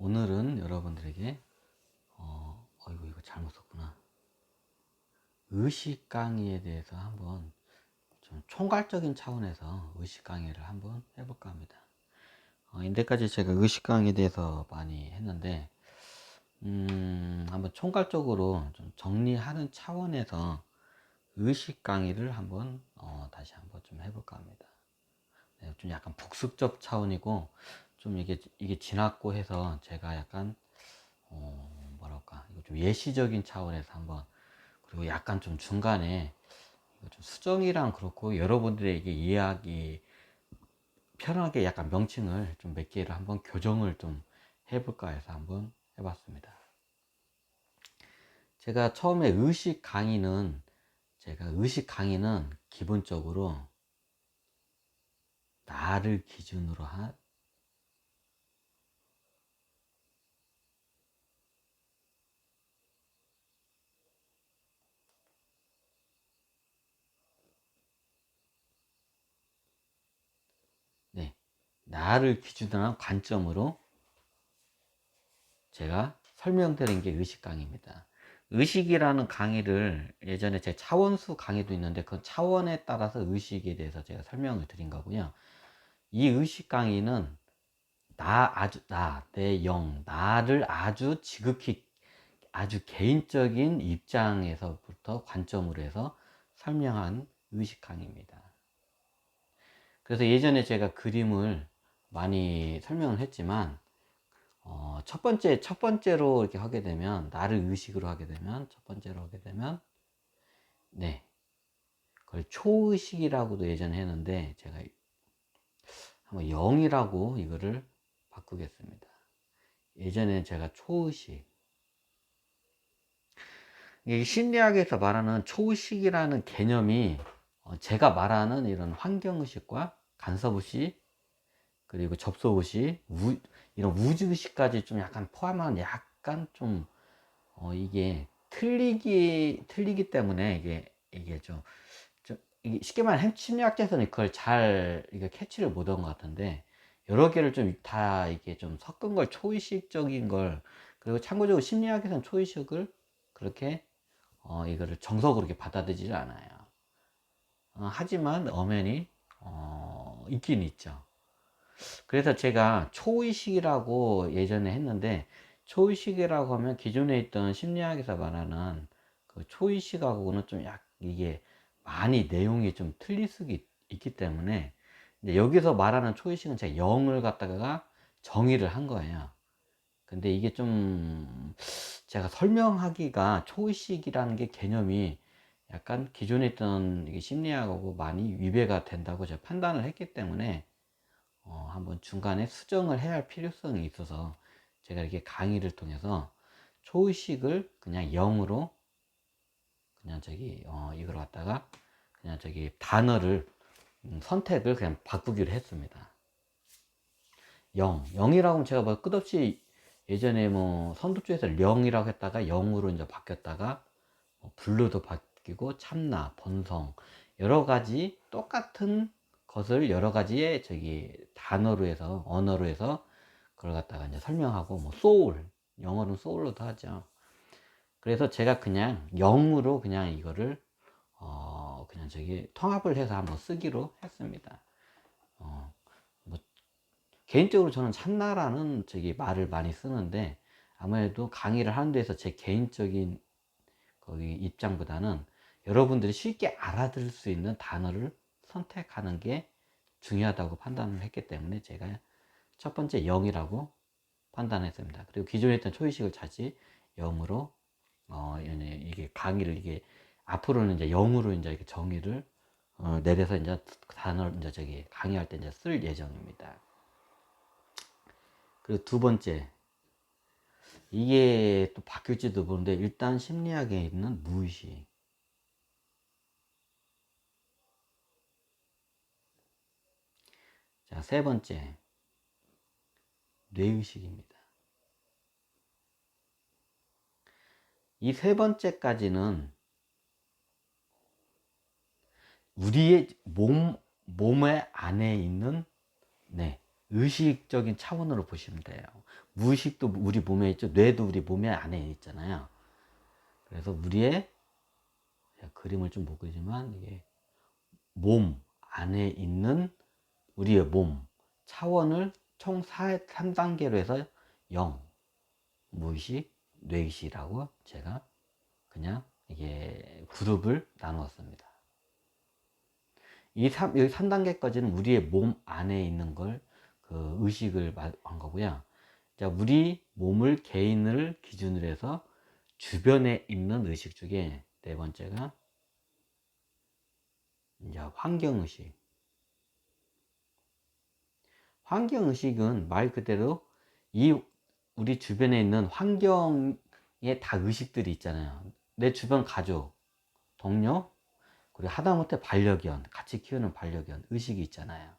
오늘은 여러분들에게 어이구 이거 잘못 썼구나. 의식 강의에 대해서 한번 좀 총괄적인 차원에서 의식 강의를 한번 해볼까 합니다. 인데까지 제가 의식 강의에 대해서 많이 했는데 한번 총괄적으로 좀 정리하는 차원에서 의식 강의를 한번 다시 한번 좀 해볼까 합니다. 네, 좀 약간 복습적 차원이고 좀 이게 지났고 해서 제가 약간 뭐랄까 이거 좀 예시적인 차원에서 한번, 그리고 약간 좀 중간에 이거 좀 수정이랑 그렇고 여러분들에게 이해하기 편하게 약간 명칭을 좀 몇 개를 한번 교정을 좀 해볼까 해서 한번 해봤습니다. 제가 처음에 의식 강의는 기본적으로 나를 기준으로 한 네, 나를 기준으로 한 관점으로 제가 설명드린 게 의식 강의입니다. 의식이라는 강의를 예전에 제 차원수 강의도 있는데 그 차원에 따라서 의식에 대해서 제가 설명을 드린 거고요. 이 의식 강의는 내 영, 나를 아주 지극히 아주 개인적인 입장에서부터 관점으로 해서 설명한 의식 강의입니다. 그래서 예전에 제가 그림을 많이 설명을 했지만 첫 번째로 이렇게 하게 되면, 나를 의식으로 하게 되면, 첫 번째로 하게 되면, 네, 그걸 초의식이라고도 예전에 했는데, 제가 한번 0이라고 이거를 바꾸겠습니다. 예전에 제가 초의식, 이 심리학에서 말하는 초의식이라는 개념이 제가 말하는 이런 환경의식과 간섭의식, 그리고 접속의식, 이런 우주의식까지 좀 약간 포함한, 약간 좀 이게 틀리기 때문에 이게 이게 쉽게 말하면 심리학자에서는 그걸 잘 이게 캐치를 못한 것 같은데, 여러 개를 좀 다 이게 좀 섞은 걸, 초의식적인 걸, 그리고 참고적으로 심리학에서는 초의식을 그렇게 이거를 정석으로 이렇게 받아들이지 않아요. 하지만 엄연히 있긴 있죠. 그래서 제가 초의식이라고 예전에 했는데, 초의식이라고 하면 기존에 있던 심리학에서 말하는 그 초의식하고는 좀 이게 많이 내용이 좀 틀릴 수 있기 때문에, 이제 여기서 말하는 초의식은 제가 0을 갖다가 정의를 한 거예요. 근데 이게 좀 제가 설명하기가, 초의식이라는 게 개념이 약간 기존에 있던 심리학하고 많이 위배가 된다고 제가 판단을 했기 때문에 한번 중간에 수정을 해야 할 필요성이 있어서 제가 이렇게 강의를 통해서 초의식을 그냥 0으로 그냥 이걸 갖다가 그냥 단어를 선택을 그냥 바꾸기로 했습니다. 0이라고 하면 제가 뭐 끝없이 예전에 뭐 선두주에서 0이라고 했다가 0으로 이제 바뀌었다가 블루도 바뀌고 참나, 번성, 여러 가지 똑같은 것을 여러 가지의 단어로 해서, 언어로 해서 그걸 갖다가 이제 설명하고, 뭐 소울, 영어로는 소울로도 하죠. 그래서 제가 그냥 0으로 그냥 이거를 그냥 통합을 해서 한번 쓰기로 했습니다. 뭐 개인적으로 저는 참나라는 말을 많이 쓰는데, 아무래도 강의를 하는 데서 제 개인적인 거기 입장보다는 여러분들이 쉽게 알아들을 수 있는 단어를 선택하는 게 중요하다고 판단을 했기 때문에 제가 첫 번째 0이라고 판단했습니다. 그리고 기존에 있던 초의식을 다시 0으로 이게 강의를 앞으로는 이제 0으로 이제 이렇게 정의를 내려서 이제 단어를 이제 강의할 때 이제 쓸 예정입니다. 그리고 두 번째, 이게 또 바뀔지도 모르는데, 일단 심리학에 있는 무의식. 자, 세 번째, 뇌의식입니다. 이 세 번째까지는 우리의 몸의 안에 있는, 네, 의식적인 차원으로 보시면 돼요. 무의식도 우리 몸에 있죠. 뇌도 우리 몸에 안에 있잖아요. 그래서 우리의 그림을 좀 못 그리지만 이게 몸 안에 있는 우리의 몸 차원을 총 3단계로 해서 0, 무의식, 뇌의식이라고 제가 그냥 이게 그룹을 나누었습니다. 여기 3단계까지는 우리의 몸 안에 있는 걸 그 의식을 한 거고요. 자, 우리 몸을 개인을 기준으로 해서 주변에 있는 의식 중에 네 번째가 이제 환경의식. 환경의식은 말 그대로 이 우리 주변에 있는 환경에 다 의식들이 있잖아요. 내 주변 가족, 동료, 그리고 하다못해 반려견, 같이 키우는 반려견 의식이 있잖아요.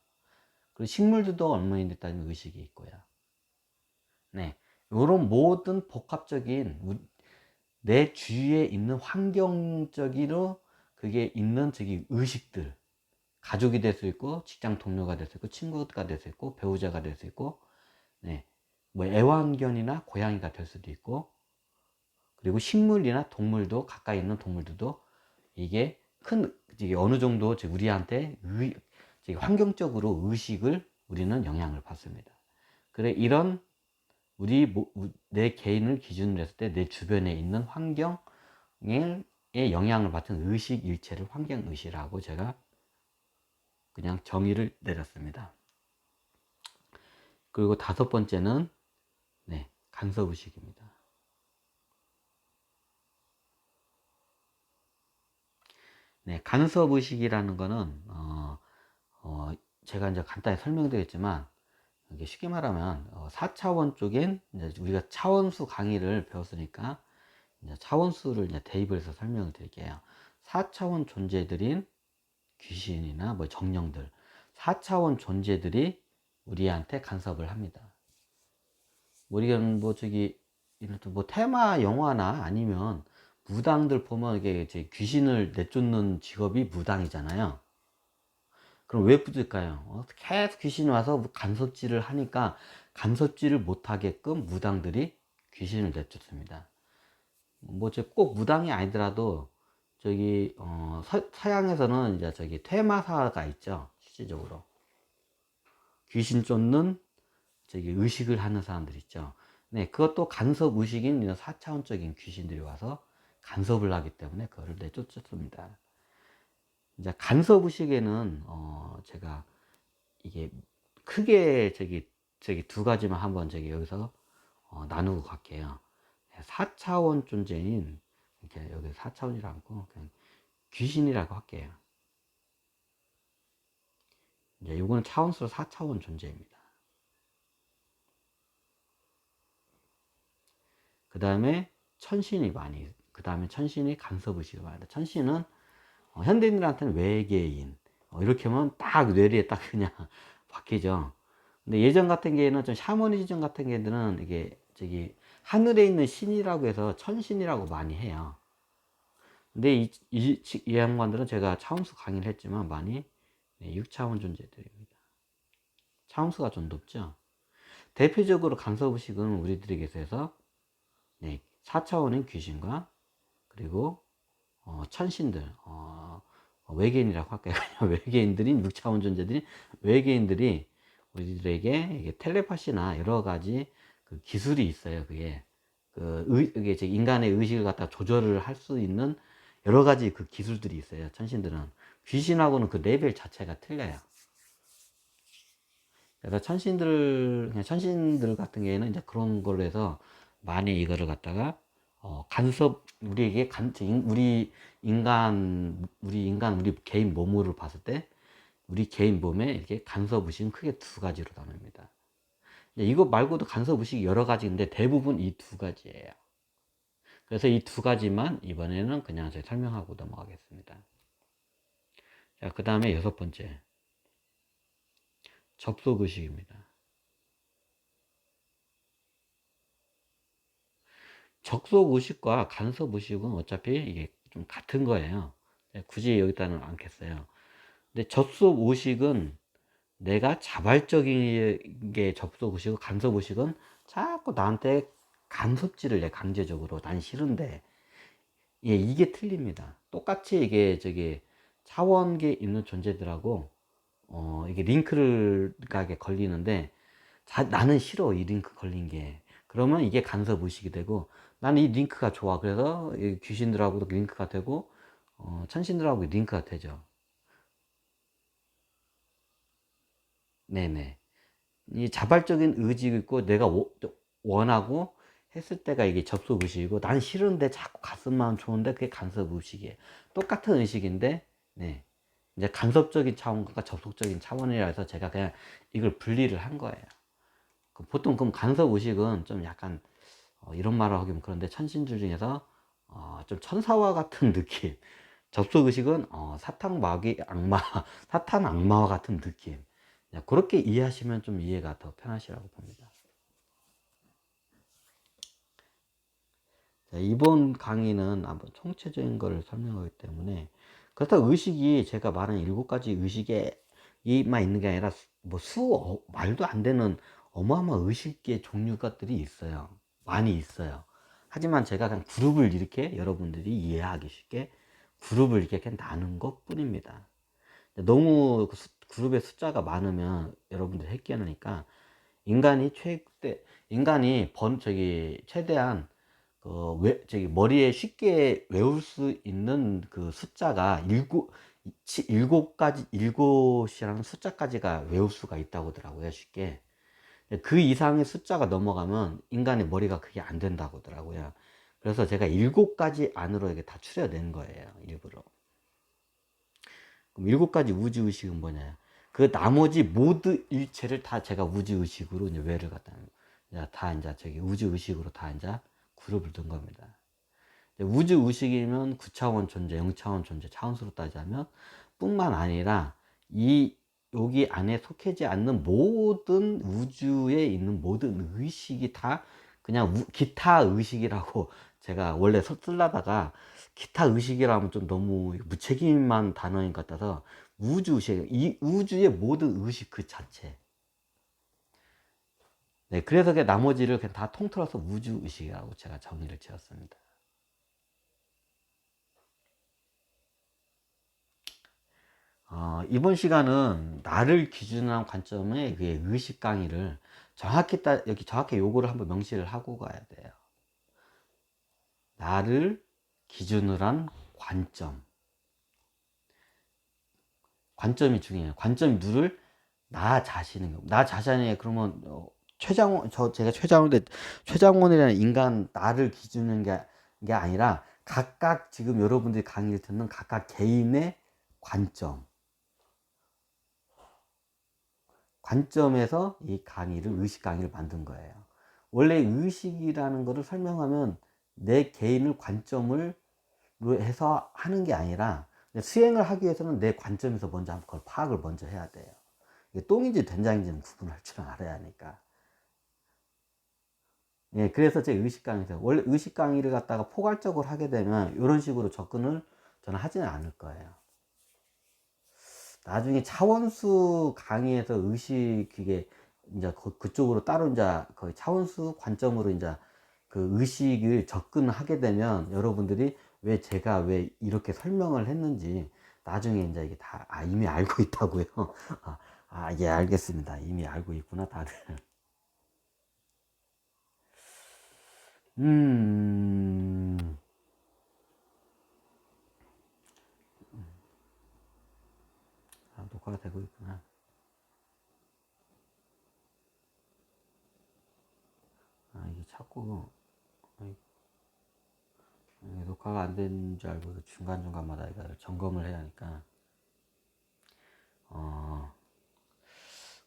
그리고 식물들도 어머니에 따른 의식이 있고요. 네, 이런 모든 복합적인 내 주위에 있는 환경적으로 그게 있는 저기 의식들, 가족이 될 수 있고, 직장 동료가 될 수 있고, 친구가 될 수 있고, 배우자가 될 수 있고, 네, 뭐 애완견이나 고양이가 될 수도 있고, 그리고 식물이나 동물도 가까이 있는 동물들도 이게 큰 이게 어느 정도 우리한테 환경적으로 의식을 우리는 영향을 받습니다. 그래 이런 내 개인을 기준으로 했을 때 내 주변에 있는 환경에 영향을 받은 의식 일체를 환경의식이라고 제가 그냥 정의를 내렸습니다. 그리고 다섯 번째는 네, 간섭의식입니다. 네, 간섭의식이라는 거는 제가 이제 간단히 설명드렸지만 이게 쉽게 말하면 4차원 쪽엔 이제 우리가 차원수 강의를 배웠으니까 이제 차원수를 이제 대입을 해서 설명을 드릴게요. 4차원 존재들인 귀신이나 뭐 정령들, 4차원 존재들이 우리한테 간섭을 합니다. 우리가 뭐 뭐 테마 영화나 아니면 무당들 보면 이게 귀신을 내쫓는 직업이 무당이잖아요. 그럼 왜 붙을까요? 계속 귀신이 와서 간섭질을 하니까 간섭질을 못하게끔 무당들이 귀신을 내쫓습니다. 뭐 꼭 무당이 아니더라도 서양에서는 이제 퇴마사가 있죠. 실질적으로 귀신 쫓는 의식을 하는 사람들 있죠. 네, 그것도 간섭 의식인 이런 4차원적인 귀신들이 와서 간섭을 하기 때문에 그거를 내쫓습니다. 이제 간섭 의식에는 제가 이게 크게 두 가지만 한번 여기서 나누고 갈게요. 4차원 존재인 이렇게 여기 4차원이라 않고 그냥 귀신이라고 할게요. 이제 이거는 차원수로 4차원 존재입니다. 그 다음에 그 다음에 천신이 간섭의식을 많이 합니다. 천신은 현대인들한테는 외계인 이렇게 하면 딱 뇌리에 딱 그냥 박히죠. 근데 예전 같은 경우에는 좀 샤머니즘 같은 경우에는 이게 하늘에 있는 신이라고 해서 천신이라고 많이 해요. 근데 이 양반들은 제가 차원수 강의를 했지만 많이 6차원 존재들입니다. 차원수가 좀 높죠. 대표적으로 간섭의식은 우리들에게서 4차원인 귀신과 그리고 천신들, 외계인이라고 할까요? 외계인들인 6차원 존재들이 외계인들이 우리들에게 이게 텔레파시나 여러 가지 그 기술이 있어요. 이게 인간의 의식을 갖다 조절을 할 수 있는 여러 가지 그 기술들이 있어요. 천신들은 귀신하고는 그 레벨 자체가 틀려요. 그래서 천신들 같은 경우에는 이제 그런 걸로 해서 많이 이거를 갖다가 간섭 우리에게 우리 개인 몸으로 봤을 때 우리 개인 몸에 이렇게 간섭 의식은 크게 두 가지로 나눕니다. 이거 말고도 간섭 의식이 여러 가지인데 대부분 이 두 가지예요. 그래서 이 두 가지만 이번에는 그냥 제가 설명하고 넘어가겠습니다. 자, 그 다음에 여섯 번째 접속 의식입니다. 접속 의식과 간섭 의식은 어차피 이게 좀 같은 거예요. 굳이 여기다는 않겠어요. 근데 접속 의식은 내가 자발적인 게 접속의식이고 간섭의식은 자꾸 나한테 간섭질을 해, 강제적으로. 난 싫은데. 예, 이게 틀립니다. 똑같이 이게 저기 차원계에 있는 존재들하고 이게 링크를 가게 걸리는데, 나는 싫어, 이 링크 걸린 게. 그러면 이게 간섭 의식이 되고, 나는 이 링크가 좋아. 그래서 이 귀신들하고도 링크가 되고, 천신들하고 링크가 되죠. 네네. 이 자발적인 의지가 있고, 내가 원하고 했을 때가 이게 접속 의식이고, 난 싫은데 자꾸 갔으면 좋은데 그게 간섭 의식이에요. 똑같은 의식인데, 네. 이제 간섭적인 차원과 접속적인 차원이라 해서 제가 그냥 이걸 분리를 한 거예요. 보통 그럼 간섭 의식은 좀 약간 이런 말을 하기면 그런데, 천신들 중에서 좀 천사와 같은 느낌. 접속 의식은 사탄 마귀 악마 사탄 악마와 같은 느낌. 그렇게 이해하시면 좀 이해가 더 편하시라고 봅니다. 자, 이번 강의는 한번 총체적인 거를 설명하기 때문에, 그렇다고 의식이 제가 말한 7가지 의식에만 있는 게 아니라 뭐 말도 안 되는 어마어마한 의식의 종류가들이 있어요. 많이 있어요. 하지만 제가 그냥 그룹을 이렇게 여러분들이 이해하기 쉽게 그룹을 이렇게 나눈 것 뿐입니다. 너무 그룹의 숫자가 많으면 여러분들이 헷갈리니까, 인간이 최대 인간이 최대한 머리에 쉽게 외울 수 있는 그 숫자가 일곱이라는 숫자까지가 외울 수가 있다고 하더라고요, 쉽게. 그 이상의 숫자가 넘어가면 인간의 머리가 그게 안 된다고 하더라고요. 그래서 제가 7가지 안으로 이게 다 추려낸 거예요, 일부러. 그럼 7가지 우주의식은 뭐냐? 그 나머지 모든 일체를 다 제가 우주의식으로 이제 외를 갖다, 이제 저기 우주의식으로 다 이제 그룹을 둔 겁니다. 우주의식이면 9차원 존재, 0차원 존재, 차원수로 따지자면 뿐만 아니라 여기 안에 속해지 않는 모든 우주에 있는 모든 의식이 다 그냥 기타 의식이라고 제가 원래 쓰려다가, 기타 의식이라면 좀 너무 무책임한 단어인 것 같아서 우주의식, 이 우주의 모든 의식 그 자체. 네, 그래서 나머지를 그냥 다 통틀어서 우주의식이라고 제가 정의를 지었습니다. 이번 시간은 나를 기준으로 한 관점의 그 의식 강의를 여기 정확히 요거를 한번 명시를 하고 가야 돼요. 나를 기준으로 한 관점. 관점이 중요해요. 관점이 누를? 나 자신은, 나 자신이. 그러면 제가 최장원이라는 인간, 나를 기준으로 게 아니라 각각 지금 여러분들이 강의를 듣는 각각 개인의 관점에서 이 의식 강의를 만든 거예요. 원래 의식이라는 것을 설명하면 내 개인을 관점을 해서 하는 게 아니라, 수행을 하기 위해서는 내 관점에서 먼저 그걸 파악을 먼저 해야 돼요. 이게 똥인지 된장인지는 구분할 줄 알아야 하니까. 예, 그래서 제 의식 강의에서, 원래 의식 강의를 갖다가 포괄적으로 하게 되면 이런 식으로 접근을 저는 하지는 않을 거예요. 나중에 차원수 강의에서 의식, 그게 이제 그쪽으로 따로 이제 거의 차원수 관점으로 이제 그 의식을 접근하게 되면, 여러분들이 제가 왜 이렇게 설명을 했는지 나중에 이제 이게 다 이미 알고 있다고요. 예, 알겠습니다. 이미 알고 있구나 다들. 음, 녹화가 되고 있구나. 이게 자꾸 녹화가 안 되는 줄 알고 중간중간마다 이걸 점검을 해야 하니까. 어,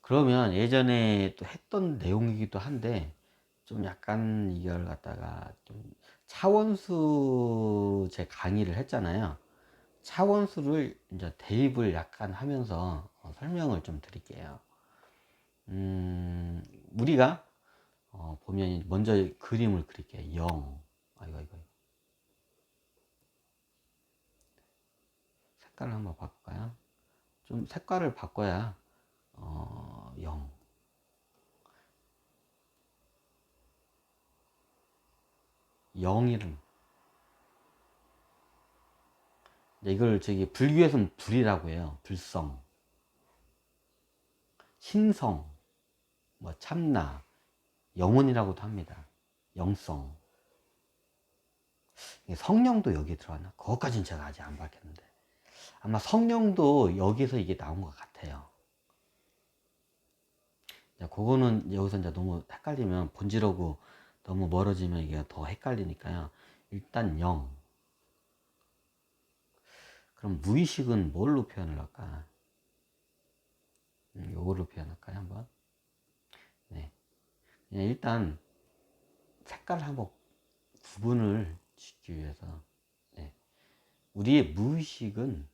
그러면 예전에 또 했던 내용이기도 한데, 좀 약간 이걸 갖다가 좀 차원수 제 강의를 했잖아요. 차원수를 이제 대입을 약간 하면서 설명을 좀 드릴게요. 우리가 보면 먼저 그림을 그릴게요. 0. 이거 색깔을 한번 바꿀까요? 좀 색깔을 바꿔야 영. 영이름. 이걸 저기 불교에서는 불이라고 해요. 불성, 신성, 뭐 참나, 영혼이라고도 합니다. 영성. 성령도 여기에 들어가나? 그것까지는 제가 아직 안 밝혔는데 아마 성령도 여기서 이게 나온 것 같아요. 그거는 여기서 이제 너무 헷갈리면 본질하고 너무 멀어지면 이게 더 헷갈리니까요. 일단 영. 그럼 무의식은 뭘로 표현을 할까? 요걸로 표현할까요, 한번? 네. 그냥 일단 색깔을 한번 구분을 짓기 위해서, 네. 우리의 무의식은,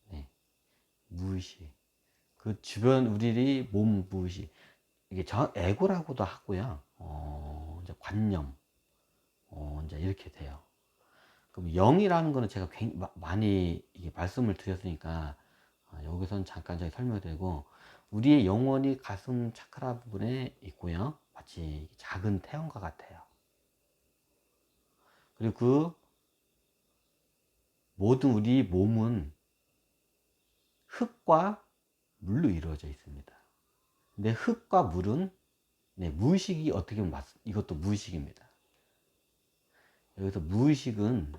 네. 무의식. 그 주변 우리 몸 무의식. 이게 에고라고도 하고요. 이제 관념. 이제 이렇게 돼요. 그럼 영이라는 거는 제가 많이 말씀을 드렸으니까 여기서는 잠깐 설명이 되고, 우리의 영혼이 가슴 차크라 부분에 있고요. 마치 작은 태양과 같아요. 그리고 그 모든 우리 몸은 흙과 물로 이루어져 있습니다. 근데 흙과 물은, 네, 무의식이 어떻게 보면 이것도 무의식입니다. 여기서 무의식은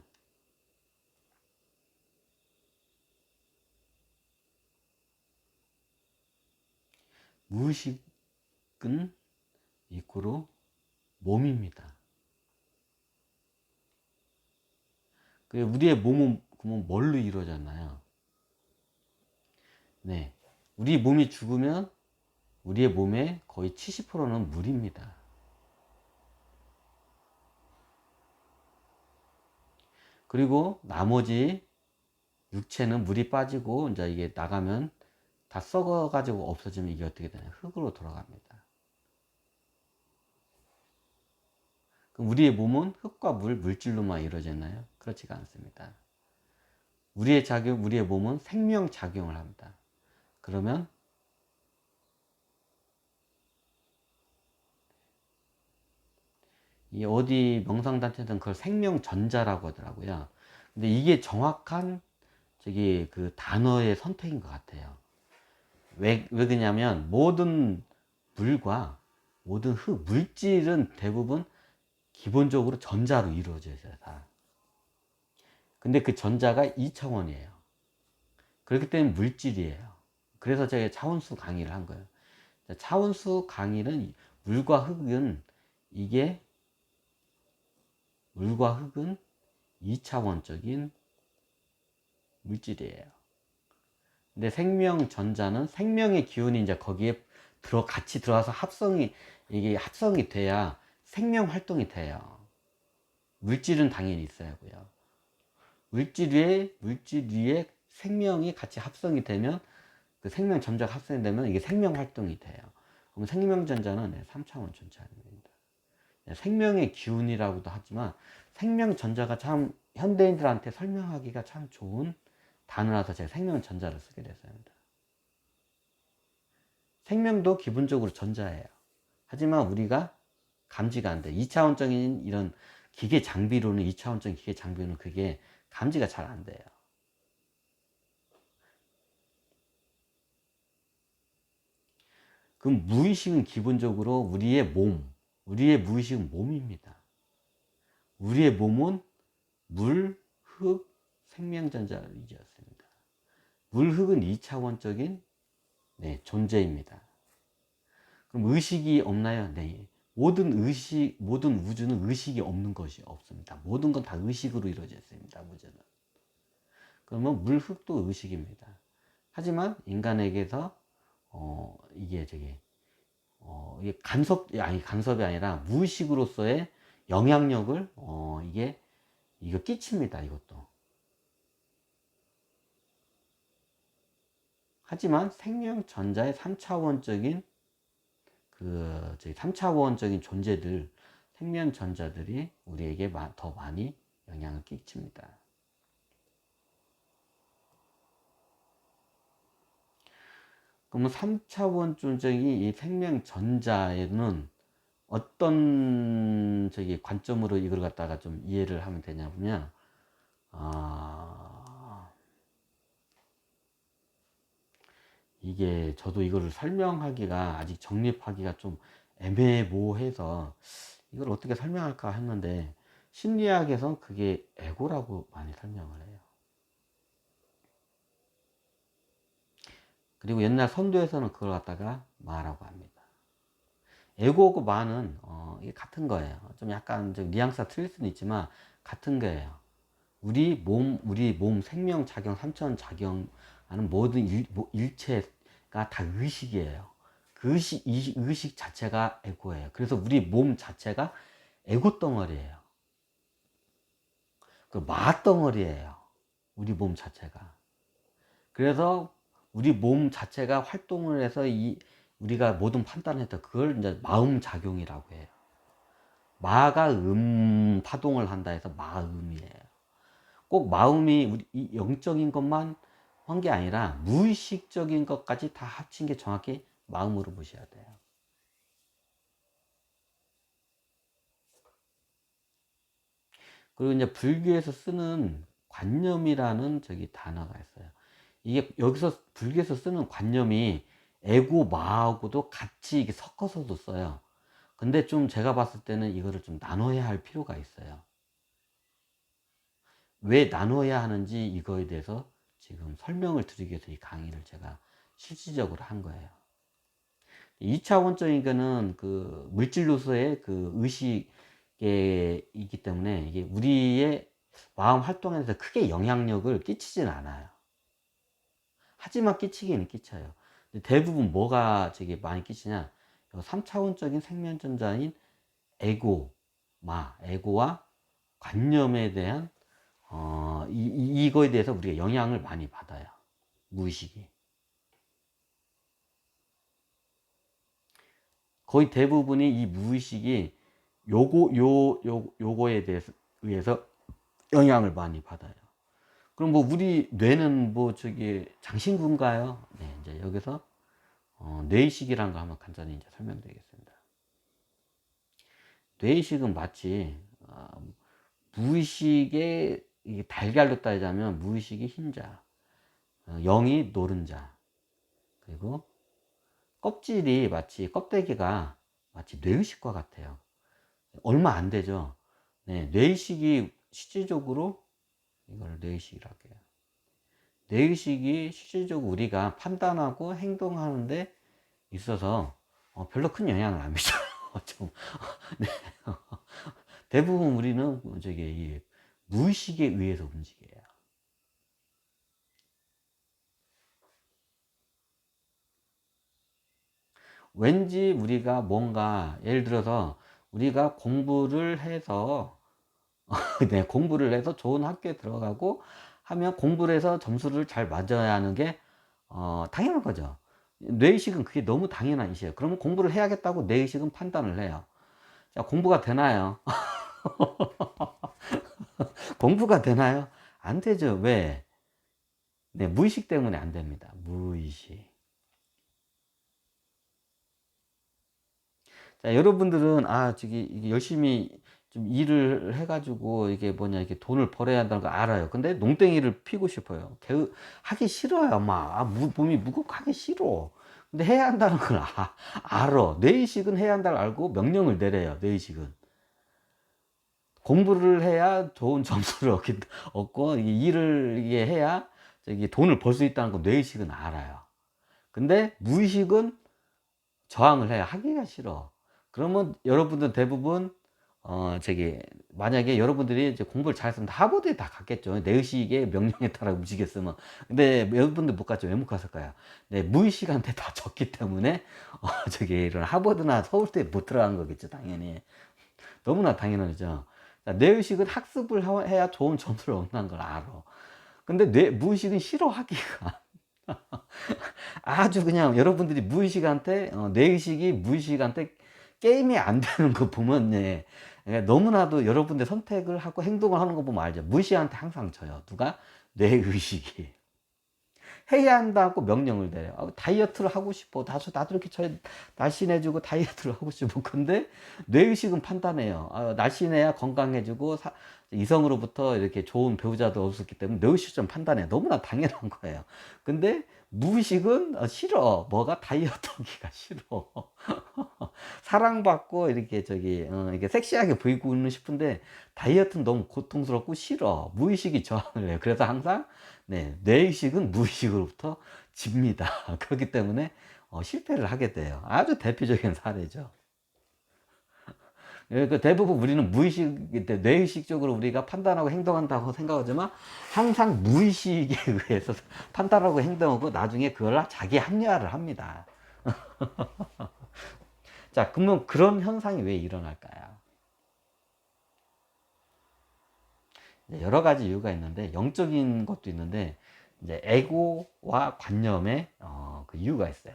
이코로 몸입니다. 우리의 몸은 그러면 뭘로 이루어졌나요? 네, 우리 몸이 죽으면 우리의 몸의 거의 70%는 물입니다. 그리고 나머지 육체는 물이 빠지고 이제 이게 나가면 다 썩어가지고 없어지면 이게 어떻게 되나요? 흙으로 돌아갑니다. 그럼 우리의 몸은 흙과 물질로만 이루어졌나요? 그렇지가 않습니다. 우리의 몸은 생명작용을 합니다. 그러면 이 어디 명상단체에서는 그걸 생명전자라고 하더라고요. 근데 이게 정확한 그 단어의 선택인 것 같아요. 왜 그러냐면 모든 물과 모든 물질은 대부분 기본적으로 전자로 이루어져 있어요, 다. 근데 그 전자가 2차원이에요. 그렇기 때문에 물질이에요. 그래서 제가 차원수 강의를 한 거예요. 차원수 강의는 물과 흙은 이게 물과 흙은 2차원적인 물질이에요. 근데 생명 전자는 생명의 기운이 이제 거기에 같이 들어와서 이게 합성이 돼야 생명 활동이 돼요. 물질은 당연히 있어야 하고요. 물질 위에 생명이 같이 합성이 되면, 그 생명 전자가 합성이 되면 이게 생명 활동이 돼요. 그럼 생명 전자는 3차원 존재입니다. 생명의 기운이라고도 하지만 생명 전자가 참 현대인들한테 설명하기가 참 좋은 단어라서 제가 생명 전자를 쓰게 됐습니다. 생명도 기본적으로 전자예요. 하지만 우리가 감지가 안 돼. 2차원적인 이런 기계 장비로는, 2차원적인 기계 장비로는 그게 감지가 잘 안 돼요. 그럼 무의식은 기본적으로 우리의 무의식은 몸입니다. 우리의 몸은 물, 흙, 생명전자이었습니다. 물, 흙은 2차원적인 존재입니다. 그럼 의식이 없나요? 네. 모든 우주는 의식이 없는 것이 없습니다. 모든 건 다 의식으로 이루어져 있습니다. 우주는. 그러면 물, 흙도 의식입니다. 하지만 인간에게서 이게 이게 간섭이 아니라 무의식으로서의 영향력을 이거 끼칩니다. 이것도. 하지만 생명 전자의 3차원적인 3차원적인 존재들, 생명 전자들이 우리에게 더 많이 영향을 끼칩니다. 그러면 3차원적인 이 생명전자에는 어떤 관점으로 이걸 갖다가 좀 이해를 하면 되냐면, 아, 이게 저도 이거를 설명하기가 아직 정립하기가 좀 애매모호해서 이걸 어떻게 설명할까 했는데, 심리학에선 그게 에고라고 많이 설명을 해요. 그리고 옛날 선도에서는 그걸 갖다가 마라고 합니다. 에고하고 마는 이게 같은 거예요. 좀 약간 좀 뉘앙스가 틀릴 수는 있지만 같은 거예요. 우리 몸 생명 작용, 삼천 작용하는 모든 일체가 다 의식이에요. 그 의식 자체가 에고예요. 그래서 우리 몸 자체가 에고 덩어리예요. 그 마 덩어리예요. 우리 몸 자체가. 그래서 우리 몸 자체가 활동을 해서 우리가 모든 판단을 했다. 그걸 이제 마음 작용이라고 해요. 마가 파동을 한다 해서 마음이에요. 꼭 마음이 이 영적인 것만 한 게 아니라 무의식적인 것까지 다 합친 게 정확히 마음으로 보셔야 돼요. 그리고 이제 불교에서 쓰는 관념이라는 단어가 있어요. 이게 여기서 불교에서 쓰는 관념이 에고 마하고도 같이 이게 섞어서도 써요. 근데 좀 제가 봤을 때는 이거를 좀 나눠야 할 필요가 있어요. 왜 나눠야 하는지 이거에 대해서 지금 설명을 드리기 위해서 이 강의를 제가 실질적으로 한 거예요. 2차원적인 거는 그 물질로서의 그 의식에 있기 때문에 이게 우리의 마음 활동에 대해서 크게 영향력을 끼치진 않아요. 하지만 끼치기는 끼쳐요. 대부분 뭐가 많이 끼치냐? 3차원적인 생명전자인 에고와 관념에 대한 이거에 대해서 우리가 영향을 많이 받아요. 무의식이. 거의 대부분이 이 무의식이 요거에 대해서 의해서 영향을 많이 받아요. 그럼 뭐 우리 뇌는 뭐 장신구인가요? 네, 이제 여기서 뇌의식이라는 거 한번 간단히 이제 설명드리겠습니다. 뇌의식은 마치 무의식의 달걀로 따지자면 무의식이 흰자, 영이 노른자, 그리고 껍데기가 마치 뇌의식과 같아요. 얼마 안 되죠. 네, 뇌의식이 실질적으로 이걸 뇌의식이라고 해요. 뇌의식이 실질적으로 우리가 판단하고 행동하는데 있어서 별로 큰 영향을 안 미쳐요. 좀, 네. 대부분 우리는 이 무의식에 의해서 움직여요. 왠지 우리가 뭔가 예를 들어서 우리가 공부를 해서 네, 공부를 해서 좋은 학교에 들어가고 하면 공부를 해서 점수를 잘 맞아야 하는 게 당연한 거죠. 뇌의식은 그게 너무 당연한 이시에요. 그러면 공부를 해야겠다고 뇌의식은 판단을 해요. 자, 공부가 되나요? 공부가 되나요? 안 되죠. 왜? 네, 무의식 때문에 안 됩니다. 무의식. 자, 여러분들은 이게 열심히 좀 일을 해가지고 이게 이게 돈을 벌어야 한다는 거 알아요. 근데 농땡이를 피고 싶어요. 하기 싫어요. 몸이 무겁고 하기 싫어. 근데 해야 한다는 걸 알아. 뇌의식은 해야 한다는 걸 알고 명령을 내려요. 뇌의식은. 공부를 해야 좋은 점수를 얻고 일을 이게 해야 돈을 벌 수 있다는 거 뇌의식은 알아요. 근데 무의식은 저항을 해요. 하기가 싫어. 그러면 여러분들 대부분 만약에 여러분들이 이제 공부를 잘했으면 하버드에 다 갔겠죠. 내 의식의 명령에 따라 움직였으면. 근데 여러분들 못 갔죠. 왜 못 갔을까요? 네, 무의식한테 다 졌기 때문에 이런 하버드나 서울대에 못 들어간 거겠죠. 당연히. 너무나 당연하죠. 내 의식은 학습을 해야 좋은 점수를 얻는 걸 알아. 근데 무의식은 싫어하기가. 아주 그냥 여러분들이 뇌의식이 무의식한테 게임이 안 되는 거 보면, 예. 그러니까 너무나도 여러분들 선택을 하고 행동을 하는 거 보면 알죠. 무의식한테 항상 져요. 누가? 뇌의식이. 해야 한다고 명령을 내려요. 다이어트를 하고 싶어. 나도 이렇게 날씬해지고 다이어트를 하고 싶어. 근데 뇌의식은 판단해요. 날씬해야 건강해지고 이성으로부터 이렇게 좋은 배우자도 없었기 때문에 뇌의식 좀 판단해. 너무나 당연한 거예요. 근데 무의식은 싫어. 뭐가 다이어트 하기가 싫어. 사랑받고 이렇게 이렇게 섹시하게 보이고 싶은데 다이어트는 너무 고통스럽고 싫어. 무의식이 저항을 해요. 그래서 항상 뇌의식은 무의식으로부터 집니다. 그렇기 때문에 실패를 하게 돼요. 아주 대표적인 사례죠. 대부분 우리는 뇌의식적으로 우리가 판단하고 행동한다고 생각하지만 항상 무의식에 의해서 판단하고 행동하고 나중에 그걸 자기 합리화를 합니다. 자, 그러면 그런 현상이 왜 일어날까요? 여러 가지 이유가 있는데, 영적인 것도 있는데, 이제 에고와 관념의 그 이유가 있어요.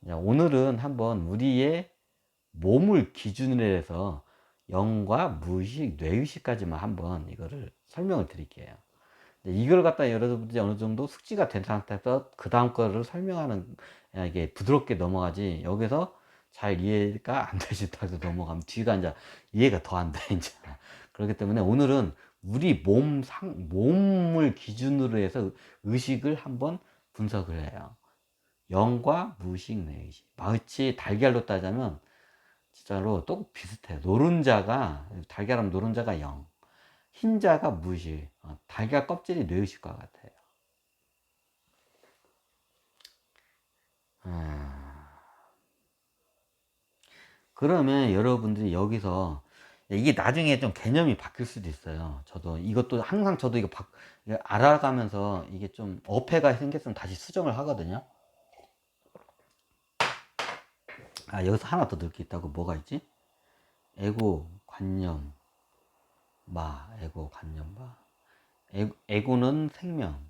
오늘은 한번 우리의 몸을 기준으로 해서 영과 무의식, 뇌의식까지만 한번 이거를 설명을 드릴게요. 이걸 갖다 여러분들이 어느 정도 숙지가 된 상태에서 그 다음 거를 설명하는, 이게 부드럽게 넘어가지, 여기서 잘 이해가 안 되시다 해서 넘어가면 뒤가 이제 이해가 더 안 돼, 이제. 그렇기 때문에 오늘은 우리 몸을 기준으로 해서 의식을 한번 분석을 해요. 영과 무의식, 뇌의식. 마치 달걀로 따자면 진짜로 또 비슷해요. 노른자가, 달걀하면 노른자가 영, 흰자가 무의식, 달걀 껍질이 뇌의식과 같아요. 그러면 여러분들이 여기서 이게 나중에 좀 개념이 바뀔 수도 있어요. 저도 이것도 항상 이거 알아가면서 이게 좀 어폐가 생겼으면 다시 수정을 하거든요. 여기서 하나 더 넣을 게 있다고. 뭐가 있지? 에고, 관념, 에고, 관념, 에고는 생명,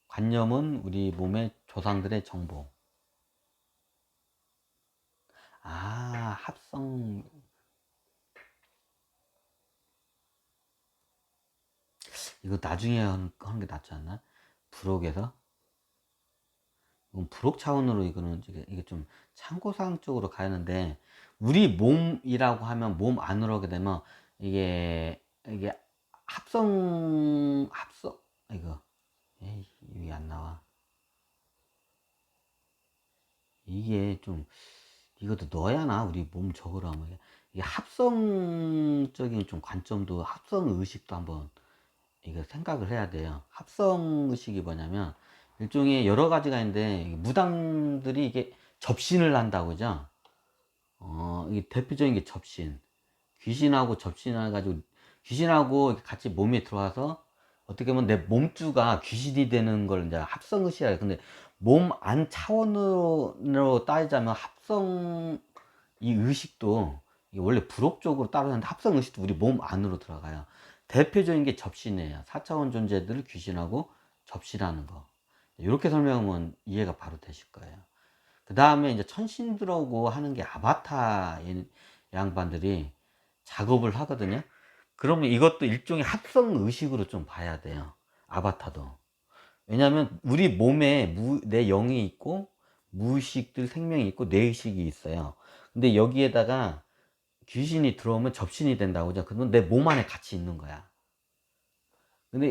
관념은 우리 몸의 조상들의 정보. 합성. 이거 나중에 하는 게 낫지 않나? 부록에서? 부록 차원으로 이거는 이게 좀 참고사항 쪽으로 가는데, 우리 몸이라고 하면 몸 안으로 오게 되면 이게 합성, 이거, 이게 안 나와. 이게 좀, 이것도 넣어야 하나? 우리 몸 적으러 하면. 이게 합성적인 좀 관점도, 합성 의식도 한번 이거 생각을 해야 돼요. 합성 의식이 뭐냐면, 일종의 여러 가지가 있는데, 무당들이 이게 접신을 한다고 그죠? 이게 대표적인 게 접신. 귀신하고 접신을 가지고, 귀신하고 같이 몸에 들어와서, 어떻게 보면 내 몸주가 귀신이 되는 걸 이제 합성 의식이라. 근데 몸 안 차원으로 따지자면 합성 이 의식도, 이게 원래 불옥적으로 따르는데 합성 의식도 우리 몸 안으로 들어가요. 대표적인 게 접신이에요. 4차원 존재들을 귀신하고 접신하는 거. 이렇게 설명하면 이해가 바로 되실 거예요. 그 다음에 이제 천신들하고 하는 게 아바타 양반들이 작업을 하거든요. 그러면 이것도 일종의 합성 의식으로 좀 봐야 돼요. 아바타도. 왜냐하면 우리 몸에 내 영이 있고 무의식들 생명이 있고 뇌의식이 있어요. 근데 여기에다가 귀신이 들어오면 접신이 된다고 그죠? 그러면 내 몸 안에 같이 있는 거야. 근데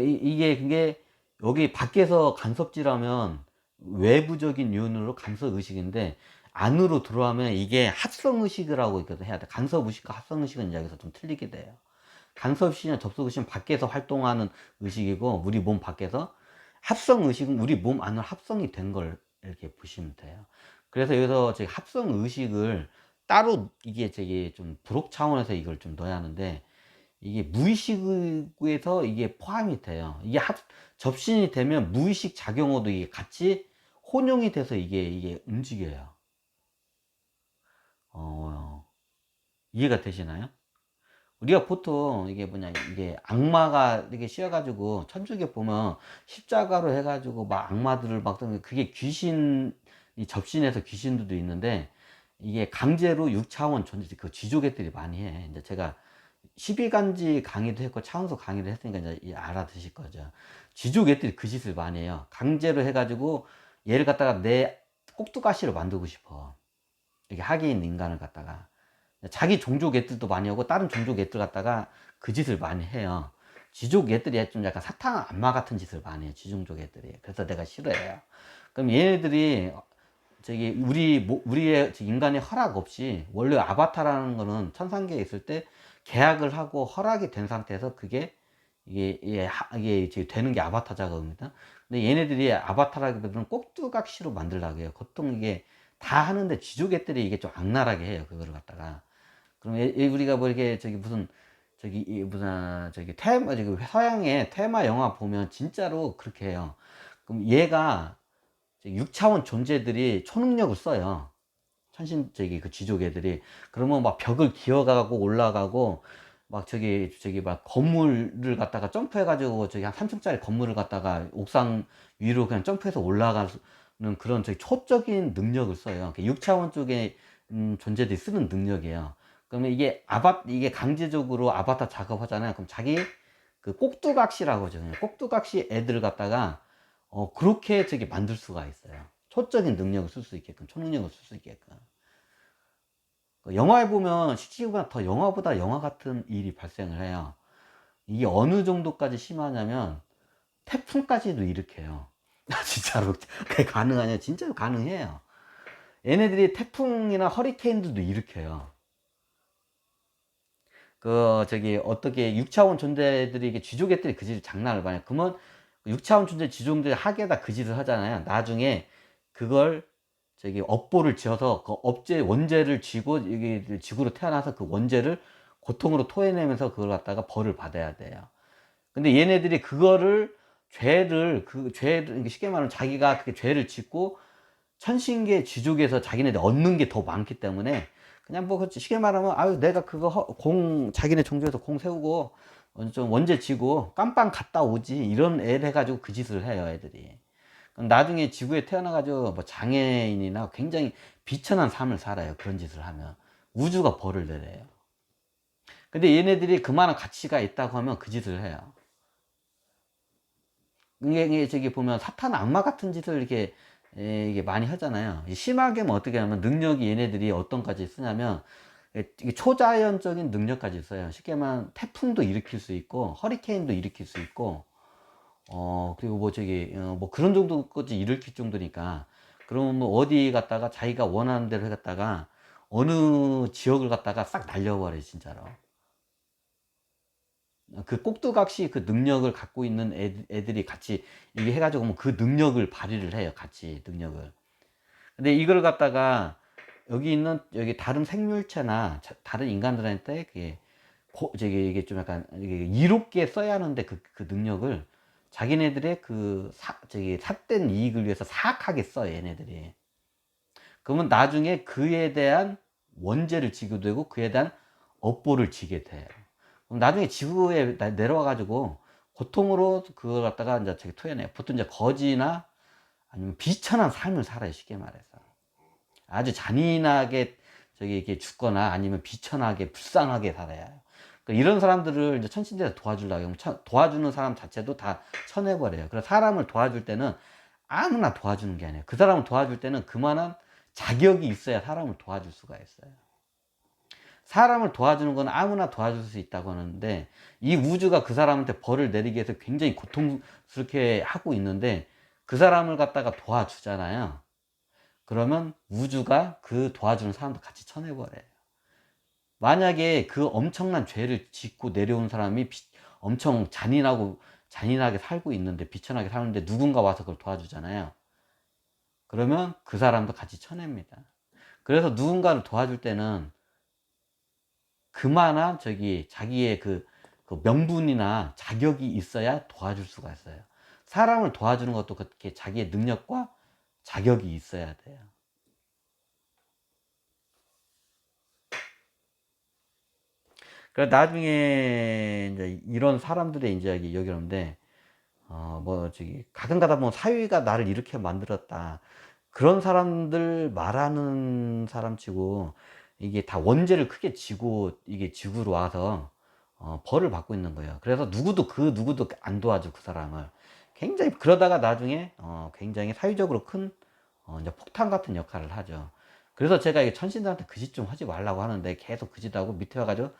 그게 여기 밖에서 간섭질하면 외부적인 요인으로 간섭 의식인데, 안으로 들어가면 이게 합성 의식이라고 해야 돼. 간섭 의식과 합성 의식은 여기서 좀 틀리게 돼요. 간섭 의식이나 접속 의식은 밖에서 활동하는 의식이고, 우리 몸 밖에서. 합성 의식은 우리 몸 안으로 합성이 된 걸 이렇게 보시면 돼요. 그래서 여기서 합성 의식을 따로, 이게 좀 부록 차원에서 이걸 좀 넣어야 하는데, 이게 무의식에서 이게 포함이 돼요. 이게 접신이 되면 무의식 작용으로도 이게 같이 혼용이 돼서 이게 움직여요. 이해가 되시나요? 우리가 보통 이게 악마가 이렇게 씌어가지고 천주교 보면 십자가로 해가지고 막 악마들을 그게 귀신, 이 접신에서 귀신들도 있는데, 이게 강제로 6차원 존재, 그 지조개들이 많이 해. 이제 제가 12간지 강의도 했고 차원소 강의도 했으니까 이제 알아두실 거죠. 쥐족 애들이 그 짓을 많이 해요. 강제로 해가지고 얘를 갖다가 내 꼭두가시로 만들고 싶어. 이게 하기인 인간을 갖다가. 자기 종족 애들도 많이 하고 다른 종족 애들 갖다가 그 짓을 많이 해요. 쥐족 애들이 좀 약간 사탕 안마 같은 짓을 많이 해요. 쥐종족 애들이. 그래서 내가 싫어해요. 그럼 얘네들이 저기 우리의 인간의 허락 없이, 원래 아바타라는 거는 천상계에 있을 때 계약을 하고 허락이 된 상태에서 그게 이게 되는 게 아바타 작업입니다. 근데 얘네들이 아바타라기보다는 꼭두각시로 만들려고 해요. 보통 이게 다 하는데 쥐족애들이 이게 좀 악랄하게 해요. 그거를 갖다가. 그럼 우리가 뭐 이렇게 저기 무슨 무슨 저기 테마, 저기 서양의 테마 영화 보면 진짜로 그렇게 해요. 그럼 얘가 6차원 존재들이 초능력을 써요. 그 쥐족 애들이. 그러면 막 벽을 기어가고 올라가고, 막 막 건물을 갖다가 점프해가지고 한 3층짜리 건물을 갖다가 옥상 위로 그냥 점프해서 올라가는 그런 초적인 능력을 써요. 6차원 쪽에 존재들이 쓰는 능력이에요. 그러면 이게 강제적으로 아바타 작업하잖아요. 그럼 자기 그 꼭두각시라고 하죠. 꼭두각시 애들을 갖다가 그렇게 만들 수가 있어요. 초적인 능력을 쓸 수 있게끔, 초능력을 쓸 수 있게끔. 영화에 보면 CG보다 더 영화보다 영화 같은 일이 발생을 해요. 이게 어느 정도까지 심하냐면 태풍까지도 일으켜요. 진짜로. 그게 가능하냐? 진짜로 가능해요. 얘네들이 태풍이나 허리케인들도 일으켜요. 어떻게 6차원 존재들이, 이게 쥐족애들이 그 짓을 장난을 봐요. 그러면 6차원 존재 쥐족들이 하게다 그 짓을 하잖아요. 나중에 그걸 업보를 지어서 그 업체 원죄를 쥐고, 이게 지구로 태어나서 그 원죄를 고통으로 토해내면서 그걸 갖다가 벌을 받아야 돼요. 근데 얘네들이 그거를 죄를 쉽게 말하면 자기가 그 죄를 짓고 천신계 쥐족에서 자기네들 얻는 게 더 많기 때문에, 그냥 뭐 쉽게 말하면 아유 내가 그거 자기네 종족에서 공 세우고 좀 원죄 지고 깜빵 갔다 오지, 이런 애를 해가지고 그 짓을 해요 애들이. 그럼 나중에 지구에 태어나가지고 뭐 장애인이나 굉장히 비천한 삶을 살아요. 그런 짓을 하면 우주가 벌을 내려요. 근데 얘네들이 그만한 가치가 있다고 하면 그 짓을 해요. 이게 보면 사탄 악마 같은 짓을 이게 많이 하잖아요. 심하게 뭐 어떻게 하면 능력이 얘네들이 어떤까지 쓰냐면 이게 초자연적인 능력까지 써요. 쉽게 말하면 태풍도 일으킬 수 있고 허리케인도 일으킬 수 있고, 그리고 뭐 그런 정도까지 일으킬 정도니까. 그러면 뭐 어디 갔다가 자기가 원하는 대로 해갔다가 어느 지역을 갖다가 싹 날려버려요 진짜로. 그 꼭두각시 그 능력을 갖고 있는 애들이 같이 이게 해가지고 뭐 그 능력을 발휘를 해요. 같이 능력을. 근데 이걸 갖다가 여기 다른 생물체나 다른 인간들한테 이게 좀 약간 이게 이롭게 써야 하는데 그 능력을 자기네들의 삿된 이익을 위해서 사악하게 써 얘네들이. 그러면 나중에 그에 대한 원죄를 지게 되고 그에 대한 업보를 지게 돼. 그럼 나중에 지구에 내려와 가지고 고통으로 그걸 갖다가 이제 토해내. 보통 이제 거지나 아니면 비천한 삶을 살아요 쉽게 말해서. 아주 잔인하게 이렇게 죽거나 아니면 비천하게 불쌍하게 살아야 해요. 그러니까 이런 사람들을 이제 천신대에서 도와주려고 하면 도와주는 사람 자체도 다 쳐내버려요. 그래서 사람을 도와줄 때는 아무나 도와주는 게 아니에요. 그 사람을 도와줄 때는 그만한 자격이 있어야 사람을 도와줄 수가 있어요. 사람을 도와주는 건 아무나 도와줄 수 있다고 하는데, 이 우주가 그 사람한테 벌을 내리기 위해서 굉장히 고통스럽게 하고 있는데 그 사람을 갖다가 도와주잖아요. 그러면 우주가 그 도와주는 사람도 같이 쳐내버려요. 만약에 그 엄청난 죄를 짓고 내려온 사람이 엄청 잔인하게 살고 있는데, 비천하게 사는데 누군가 와서 그걸 도와주잖아요. 그러면 그 사람도 같이 쳐냅니다. 그래서 누군가를 도와줄 때는 그만한 자기의 그 명분이나 자격이 있어야 도와줄 수가 있어요. 사람을 도와주는 것도 그렇게 자기의 능력과 자격이 있어야 돼요. 그래서 나중에 이제 이런 사람들의 이제 여기 오는데, 뭐 가끔가다 뭐 사회가 나를 이렇게 만들었다, 그런 사람들 말하는 사람치고 이게 다 원죄를 크게 지고 이게 지구로 와서 벌을 받고 있는 거예요. 그래서 누구도 안 도와줘, 그 사람을. 굉장히, 그러다가 나중에, 굉장히 사회적으로 큰, 이제 폭탄 같은 역할을 하죠. 그래서 제가 이게 천신들한테 그 짓 좀 하지 말라고 하는데 계속 그 짓하고 밑에 와가지고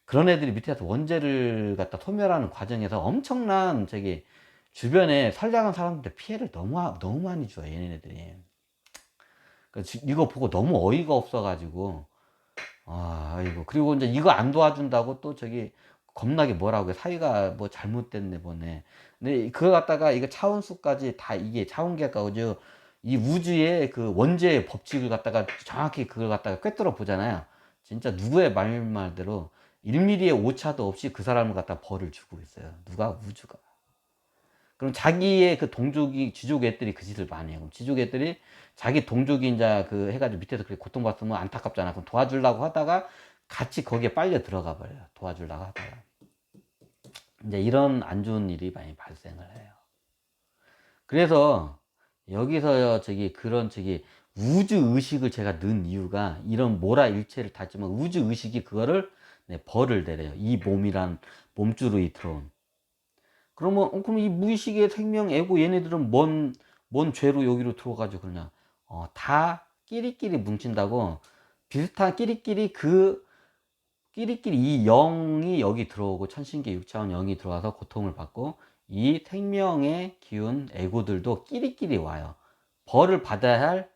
그런 애들이 밑에서 원죄를 갖다 소멸하는 과정에서 엄청난 저기 주변에 선량한 사람들한테 피해를 너무 많이 줘요, 얘네들이. 이거 보고 너무 어이가 없어가지고, 아이고. 그리고 이제 이거 안 도와준다고 또 저기 겁나게 뭐라고 해. 사이가 뭐 잘못됐네 보네. 근데 그거 갖다가 이거 차원수까지 다 이게 차원계가 그죠. 이 우주의 그 원죄의 법칙을 갖다가 정확히 그걸 갖다가 꿰뚫어 보잖아요. 진짜 누구의 말대로 1mm의 오차도 없이 그 사람을 갖다 벌을 주고 있어요. 누가? 우주가. 그럼 자기의 그 동족이, 쥐족 애들이 그 짓을 많이 해요. 그럼 쥐족 애들이 자기 동족이 이제 그 해가지고 밑에서 그렇게 고통받으면 안타깝잖아. 그럼 도와주려고 하다가 같이 거기에 빨려 들어가 버려요. 도와주려고 하다가. 이제 이런 안 좋은 일이 많이 발생을 해요. 그래서 여기서 저기 그런 저기 우주 의식을 제가 넣은 이유가 이런 모라 일체를 닿지만 우주 의식이 그거를 벌을 내려요. 이 몸이란 몸주로 들어온. 그럼 이 무의식의 생명, 애고 얘네들은 뭔 죄로 여기로 들어가지고 그러냐. 다 끼리끼리 뭉친다고 비슷한 끼리끼리 이 영이 여기 들어오고 천신계 6차원 영이 들어와서 고통을 받고 이 생명의 기운, 애고들도 끼리끼리 와요. 벌을 받아야 할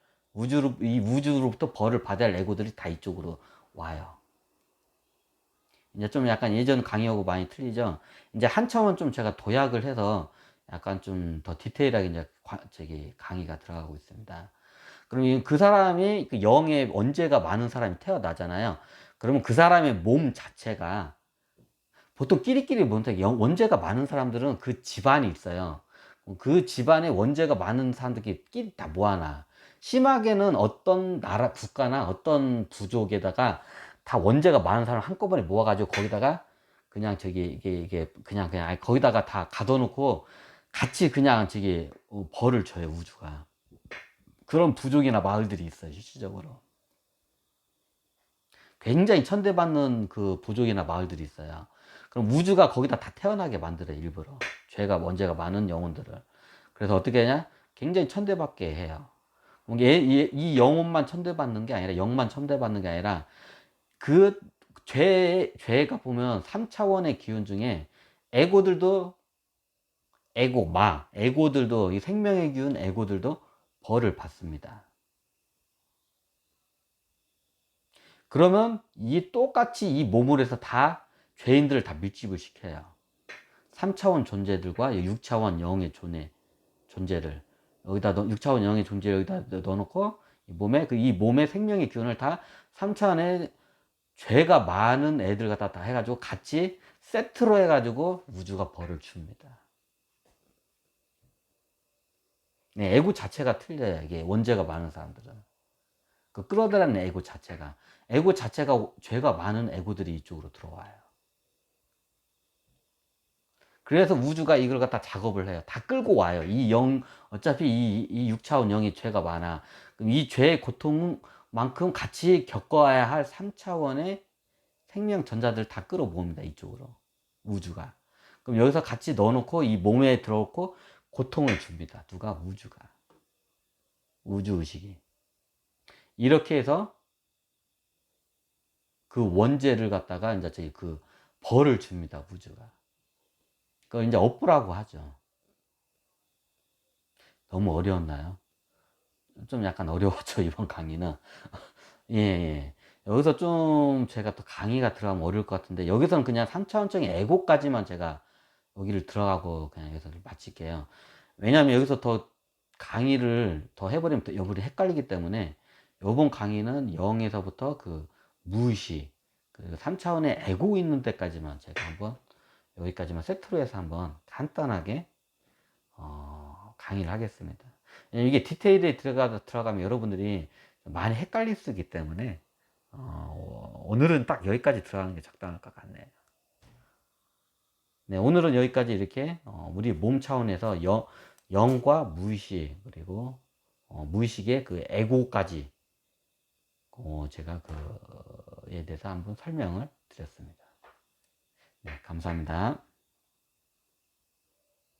이 우주로부터 벌을 받아야 할 애고들이 다 이쪽으로 와요. 이제 좀 약간 예전 강의하고 많이 틀리죠. 이제 한참은 좀 제가 도약을 해서 약간 좀 더 디테일하게 이제 저기 강의가 들어가고 있습니다. 그럼 그 사람이 그 영의 원죄가 많은 사람이 태어나잖아요. 그러면 그 사람의 몸 자체가 보통 끼리끼리 모는데 원죄가 많은 사람들은 그 집안이 있어요. 그 집안에 원죄가 많은 사람들끼리 끼리 다 모아놔. 심하게는 어떤 나라, 국가나 어떤 부족에다가 다 원죄가 많은 사람 한꺼번에 모아가지고 거기다가 그냥 저기 이게 그냥 아니, 거기다가 다 가둬놓고 같이 그냥 저기 벌을 줘요, 우주가. 그런 부족이나 마을들이 있어요, 실질적으로. 굉장히 천대받는 그 부족이나 마을들이 있어요. 그럼 우주가 거기다 다 태어나게 만들어요, 일부러. 원죄가 많은 영혼들을. 그래서 어떻게 하냐? 굉장히 천대받게 해요. 이 영혼만 천대받는 게 아니라, 영만 천대받는 게 아니라, 그 죄가 보면 3차원의 기운 중에 에고들도, 에고들도, 이 생명의 기운 에고들도 벌을 받습니다. 그러면 이 똑같이 이 몸을 해서 다 죄인들을 다 밀집을 시켜요. 3차원 존재들과 6차원 영의 존재를 여기다 6차원 영의 존재를 여기다 넣어놓고 이 몸의 생명의 기운을 다 3차원의 죄가 많은 애들 갖다 다 해가지고 같이 세트로 해가지고 우주가 벌을 줍니다. 네, 애고 자체가 틀려요. 이게 원죄가 많은 사람들은. 그 끌어들이는 애고 자체가 죄가 많은 애고들이 이쪽으로 들어와요. 그래서 우주가 이걸 갖다 작업을 해요. 다 끌고 와요. 어차피 이 6차원 영이 죄가 많아. 그럼 이 죄의 고통만큼 같이 겪어야 할 3차원의 생명 전자들 다 끌어모읍니다. 이쪽으로. 우주가. 그럼 여기서 같이 넣어놓고 이 몸에 들어놓고 고통을 줍니다. 누가? 우주가. 우주의식이. 이렇게 해서 그 원죄를 갖다가 이제 저기 그 벌을 줍니다. 우주가. 그걸 이제 업보라고 하죠. 너무 어려웠나요? 좀 약간 어려웠죠, 이번 강의는. 예, 예. 여기서 좀 제가 또 강의가 들어가면 어려울 것 같은데, 여기서는 그냥 3차원적인 에고까지만 제가 여기를 들어가고 그냥 여기서 마칠게요. 왜냐하면 여기서 더 강의를 더 해버리면 또 여러분이 헷갈리기 때문에, 이번 강의는 0에서부터 그 무의식, 그 3차원의 에고 있는 데까지만 제가 한번, 여기까지만 세트로 해서 한번 간단하게 강의를 하겠습니다. 이게 디테일에 들어가면 여러분들이 많이 헷갈릴 수 있기 때문에 오늘은 딱 여기까지 들어가는 게 적당할 것 같네요. 네, 오늘은 여기까지 이렇게 우리 몸 차원에서 영과 무의식, 그리고 무의식의 그 에고까지 제가 그에 대해서 한번 설명을 드렸습니다. 네, 감사합니다.